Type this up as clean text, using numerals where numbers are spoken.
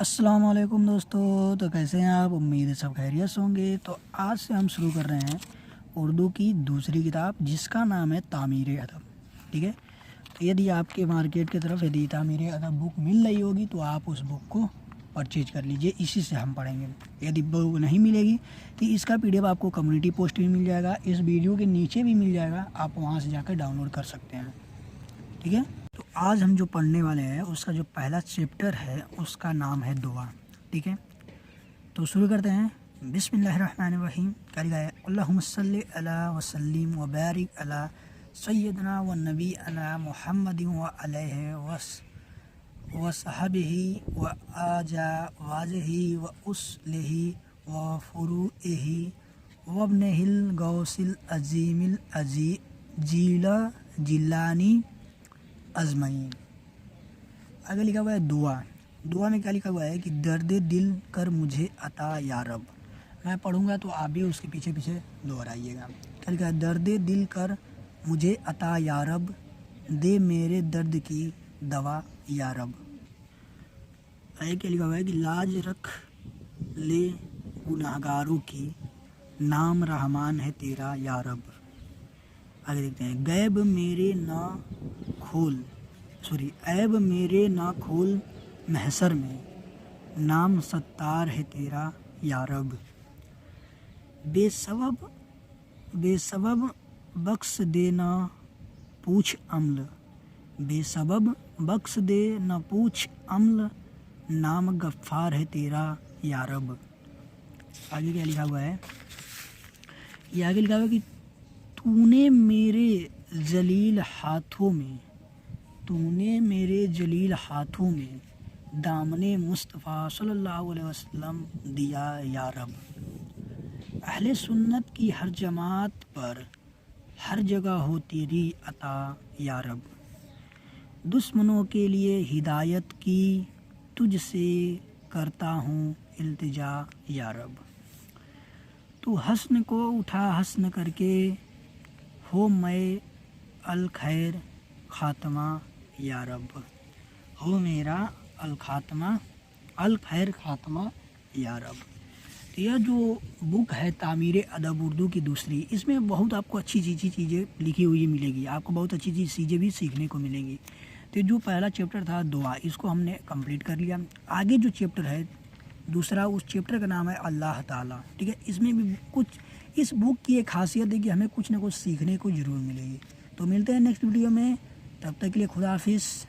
السلام علیکم دوستو، تو کیسے ہیں آپ؟ امید ہے سب خیریت سے ہوں گے۔ تو آج سے ہم شروع کر رہے ہیں اردو کی دوسری کتاب جس کا نام ہے تعمیر ادب، ٹھیک ہے۔ تو یدی آپ کے مارکیٹ کی طرف یدی تعمیر ادب بک مل رہی ہوگی تو آپ اس بک کو پرچیز کر لیجئے، اسی سے ہم پڑھیں گے۔ یدی بک نہیں ملے گی تو اس کا PDF آپ کو کمیونٹی پوسٹ بھی مل جائے گا، اس ویڈیو کے نیچے بھی مل جائے گا، آپ وہاں سے جا کر ڈاؤن لوڈ کر سکتے ہیں، ٹھیک ہے۔ تو آج ہم جو پڑھنے والے ہیں اس کا جو پہلا چیپٹر ہے اس کا نام ہے دعا، ٹھیک ہے۔ تو شروع کرتے ہیں۔ بسم اللہ الرحمن الرحیم۔ کیا لکھا ہے؟ اللہم صلی علی وسلم وبارک علی سیدنا و نبینا محمد و علیہ وصحبہ و آجواجہ و اسلہ و فروعہ و ابنہ الغوث العظیم جیلانی اجمعین۔ آگے لکھا ہوا ہے دعا۔ دعا میں کیا لکھا ہوا ہے کہ درد دل کر مجھے عطا یا رب۔ میں پڑھوں گا تو آپ بھی اس کے پیچھے پیچھے دہرائیے گا۔ کیا لکھا ہے؟ درد دل کر مجھے عطا یا رب، دے میرے درد کی دوا یا رب۔ آگے کیا لکھا ہوا ہے کہ لاج رکھ لے گنہگاروں کی، نام رحمان ہے تیرا یا رب۔ آگے دیکھتے ہیں۔ عیب میرے نہ کھول محشر میں، نام ستار ہے تیرا یا رب۔ بے سبب بخش دے نہ پوچھ عمل، بے سبب بخش دے نہ پوچھ عمل، نام غفار ہے تیرا یا رب۔ آگے کیا لکھا ہوا ہے؟ یہ آگے لکھا ہوا ہے کہ تو نے میرے جلیل ہاتھوں میں دامن مصطفیٰ صلی اللہ علیہ وسلم دیا یا رب۔ اہل سنت کی ہر جماعت پر ہر جگہ ہو تیری عطا یا رب۔ دشمنوں کے لیے ہدایت کی تجھ سے کرتا ہوں التجا یا رب۔ تو حسن کو اٹھا حسن کر کے، ہو میں الخیر خاتمہ یا رب، ہو میرا الخیر خاتمہ یا رب۔ تو یہ جو بک ہے تعمیر ادب اردو کی دوسری، اس میں بہت آپ کو اچھی چیزیں لکھی ہوئی ملے گی، آپ کو بہت اچھی چیزیں بھی سیکھنے کو ملیں گی۔ تو جو پہلا چیپٹر تھا دعا، اس کو ہم نے کمپلیٹ کر لیا۔ آگے جو چیپٹر ہے دوسرا، اس چیپٹر کا نام ہے اللہ تعالیٰ، ٹھیک ہے۔ اس میں بھی کچھ، اس بک کی ایک خاصیت ہے کہ ہمیں کچھ نہ کچھ سیکھنے کو ضرور ملے گی۔ تو ملتے ہیں نیکسٹ ویڈیو میں، تب تک کے لیے خدا حافظ۔